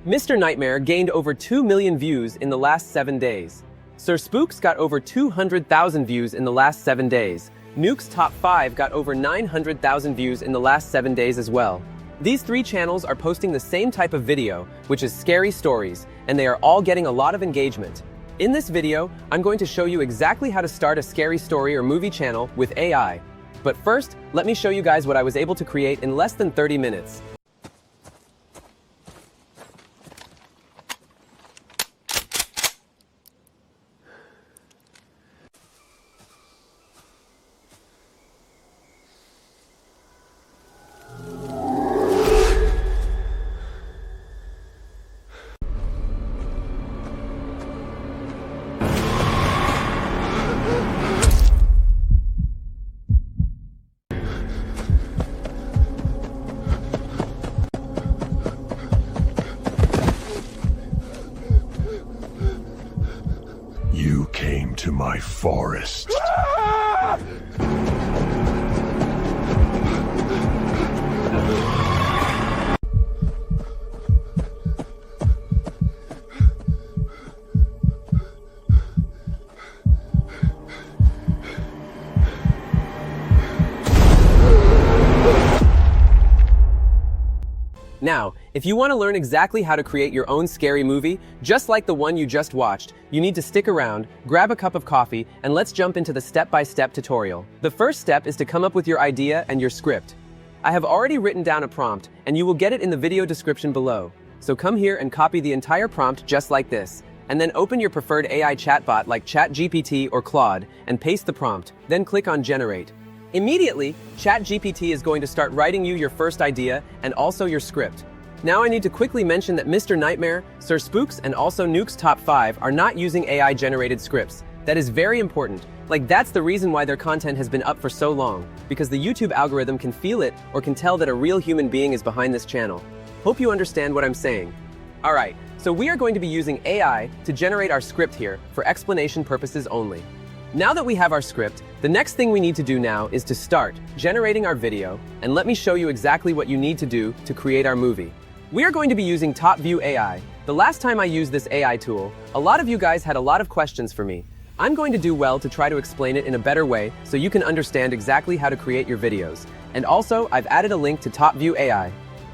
Mr. Nightmare gained over 2 million views in the last 7 days. Sir Spooks got over 200,000 views in the last 7 days. Nuke's Top 5 got over 900,000 views in the last 7 days as well. These 3 channels are posting the same type of video, which is scary stories, and they are all getting a lot of engagement. In this video, I'm going to show you exactly how to start a scary story or movie channel with AI. But first, let me show you guys what I was able to create in less than 30 minutes. You came to my forest. Now, if you want to learn exactly how to create your own scary movie, just like the one you just watched, you need to stick around, grab a cup of coffee, and let's jump into the step-by-step tutorial. The first step is to come up with your idea and your script. I have already written down a prompt, and you will get it in the video description below. So come here and copy the entire prompt just like this, and then open your preferred AI chatbot like ChatGPT or Claude, and paste the prompt, then click on Generate. Immediately, ChatGPT is going to start writing you your first idea and also your script. Now I need to quickly mention that Mr. Nightmare, Sir Spooks, and also Nuke's Top 5 are not using AI-generated scripts. That is very important. That's the reason why their content has been up for so long, because the YouTube algorithm can feel it or can tell that a real human being is behind this channel. Hope you understand what I'm saying. Alright, so we are going to be using AI to generate our script here for explanation purposes only. Now that we have our script, the next thing we need to do now is to start generating our video, and let me show you exactly what you need to do to create our movie. We are going to be using TopView AI. The last time I used this AI tool, a lot of you guys had a lot of questions for me. I'm going to do well to try to explain it in a better way so you can understand exactly how to create your videos. And also, I've added a link to TopView AI.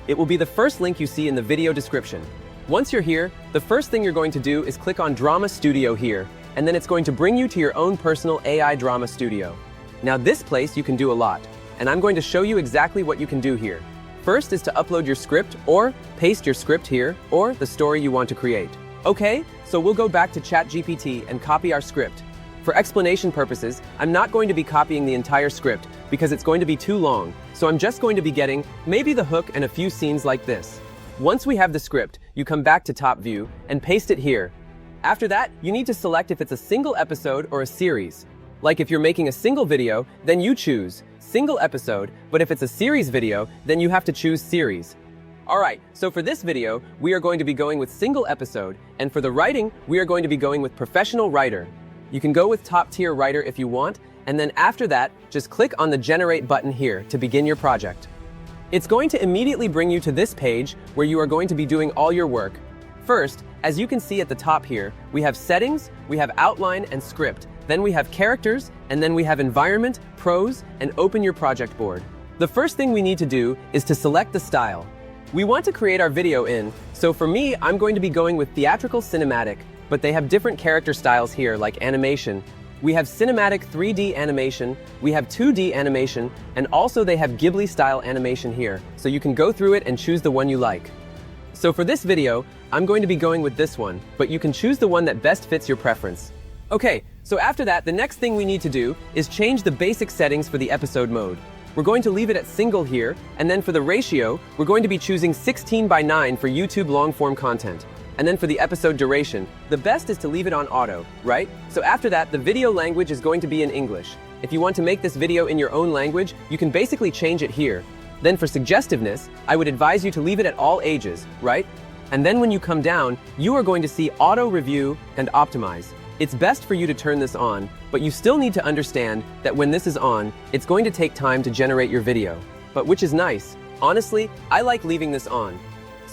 It will be the first link you see in the video description. Once you're here, the first thing you're going to do is click on Drama Studio here, and then it's going to bring you to your own personal AI drama studio. Now this place you can do a lot, and I'm going to show you exactly what you can do here. First is to upload your script or paste your script here or the story you want to create. Okay, so we'll go back to ChatGPT and copy our script. For explanation purposes, I'm not going to be copying the entire script because it's going to be too long, so I'm just going to be getting maybe the hook and a few scenes like this. Once we have the script, you come back to Top View and paste it here. After that, you need to select if it's a single episode or a series. Like if you're making a single video, then you choose single episode, but if it's a series video, then you have to choose series. Alright, so for this video, we are going to be going with single episode, and for the writing, we are going to be going with professional writer. You can go with top tier writer if you want, and then after that, just click on the generate button here to begin your project. It's going to immediately bring you to this page where you are going to be doing all your work. First, as you can see at the top here, we have settings, we have outline and script, then we have characters, and then we have environment, prose, and open your project board. The first thing we need to do is to select the style. We want to create our video in, so for me, I'm going to be going with theatrical cinematic, but they have different character styles here like animation. We have cinematic 3D animation, we have 2D animation, and also they have Ghibli style animation here, so you can go through it and choose the one you like. So for this video, I'm going to be going with this one, but you can choose the one that best fits your preference. Okay, so after that, the next thing we need to do is change the basic settings for the episode mode. We're going to leave it at single here, and then for the ratio, we're going to be choosing 16:9 for YouTube long-form content. And then for the episode duration, the best is to leave it on auto, right? So after that, the video language is going to be in English. If you want to make this video in your own language, you can basically change it here. Then for suggestiveness, I would advise you to leave it at all ages, right? And then when you come down, you are going to see auto review and optimize. It's best for you to turn this on, but you still need to understand that when this is on, it's going to take time to generate your video. But which is nice. Honestly, I like leaving this on.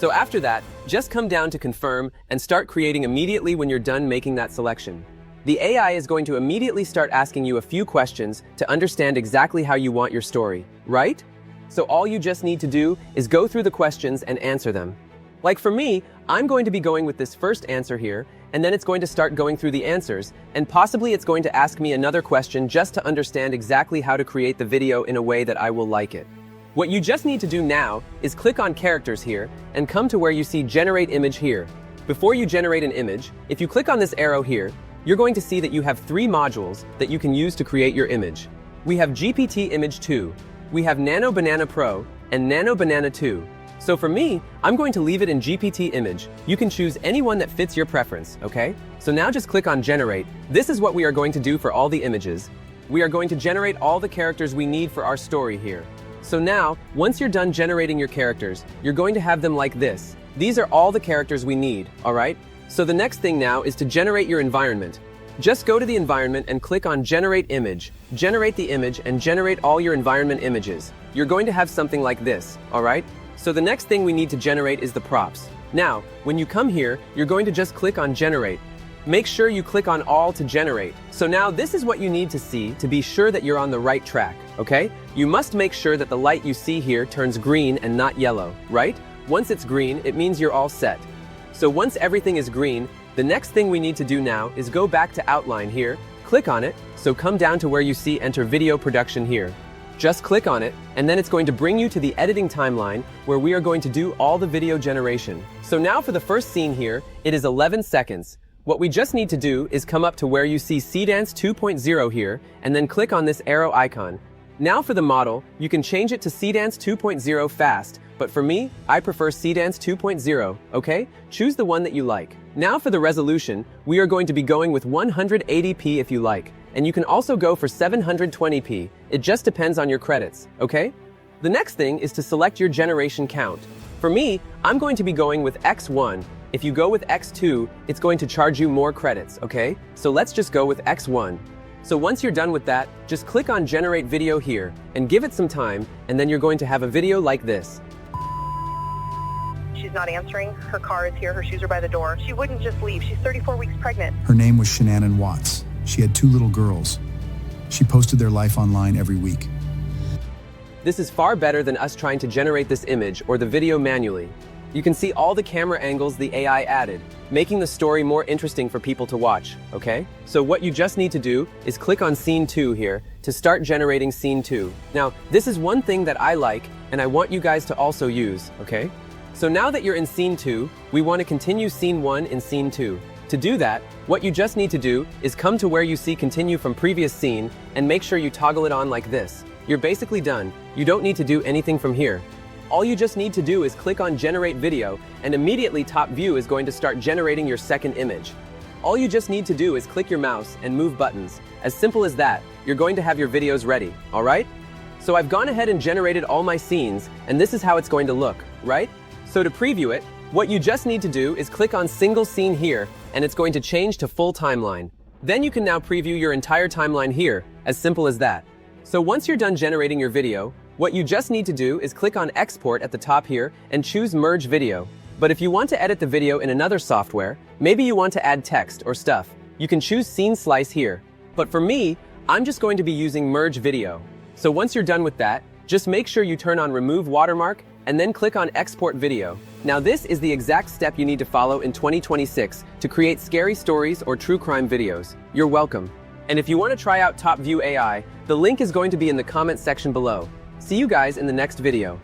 So after that, just come down to confirm and start creating immediately when you're done making that selection. The AI is going to immediately start asking you a few questions to understand exactly how you want your story, right? So all you just need to do is go through the questions and answer them. Like for me, I'm going to be going with this first answer here, and then it's going to start going through the answers, and possibly it's going to ask me another question just to understand exactly how to create the video in a way that I will like it. What you just need to do now is click on characters here and come to where you see generate image here. Before you generate an image, if you click on this arrow here, you're going to see that you have 3 modules that you can use to create your image. We have GPT Image 2, we have Nano Banana Pro, and Nano Banana 2. So for me, I'm going to leave it in GPT Image. You can choose any one that fits your preference, okay? So now just click on Generate. This is what we are going to do for all the images. We are going to generate all the characters we need for our story here. So now, once you're done generating your characters, you're going to have them like this. These are all the characters we need, all right? So the next thing now is to generate your environment. Just go to the environment and click on Generate Image. Generate the image and generate all your environment images. You're going to have something like this, all right? So the next thing we need to generate is the props. Now, when you come here, you're going to just click on Generate. Make sure you click on All to generate. So now this is what you need to see to be sure that you're on the right track, okay? You must make sure that the light you see here turns green and not yellow, right? Once it's green, it means you're all set. So once everything is green, the next thing we need to do now is go back to Outline here, click on it, so come down to where you see Enter Video Production here. Just click on it, and then it's going to bring you to the editing timeline where we are going to do all the video generation. So now for the first scene here, it is 11 seconds. What we just need to do is come up to where you see Seedance 2.0 here, and then click on this arrow icon. Now for the model, you can change it to Seedance 2.0 Fast, but for me, I prefer Seedance 2.0, okay? Choose the one that you like. Now for the resolution, we are going to be going with 180p if you like, and you can also go for 720p. It just depends on your credits, okay? The next thing is to select your generation count. For me, I'm going to be going with X1. If you go with X2, it's going to charge you more credits, okay? So let's just go with X1. So once you're done with that, just click on Generate Video here and give it some time, and then you're going to have a video like this. She's not answering. Her car is here. Her shoes are by the door. She wouldn't just leave. She's 34 weeks pregnant. Her name was Shannon Watts. She had 2 little girls. She posted their life online every week. This is far better than us trying to generate this image or the video manually. You can see all the camera angles the AI added, making the story more interesting for people to watch, okay? So what you just need to do is click on Scene 2 here to start generating Scene 2. Now, this is one thing that I like, and I want you guys to also use, okay? So now that you're in Scene 2, we want to continue Scene 1 in Scene 2. To do that, what you just need to do is come to where you see Continue from Previous Scene and make sure you toggle it on like this. You're basically done. You don't need to do anything from here. All you just need to do is click on Generate Video, and immediately Top View is going to start generating your second image. All you just need to do is click your mouse and move buttons. As simple as that, you're going to have your videos ready, all right? So I've gone ahead and generated all my scenes, and this is how it's going to look, right? So to preview it, what you just need to do is click on Single Scene here, and it's going to change to Full Timeline. Then you can now preview your entire timeline here, as simple as that. So once you're done generating your video, what you just need to do is click on Export at the top here and choose Merge Video. But if you want to edit the video in another software, maybe you want to add text or stuff, you can choose Scene Slice here. But for me, I'm just going to be using Merge Video. So once you're done with that, just make sure you turn on Remove Watermark and then click on Export Video. Now this is the exact step you need to follow in 2026 to create scary stories or true crime videos. You're welcome. And if you want to try out Top View AI, the link is going to be in the comment section below. See you guys in the next video.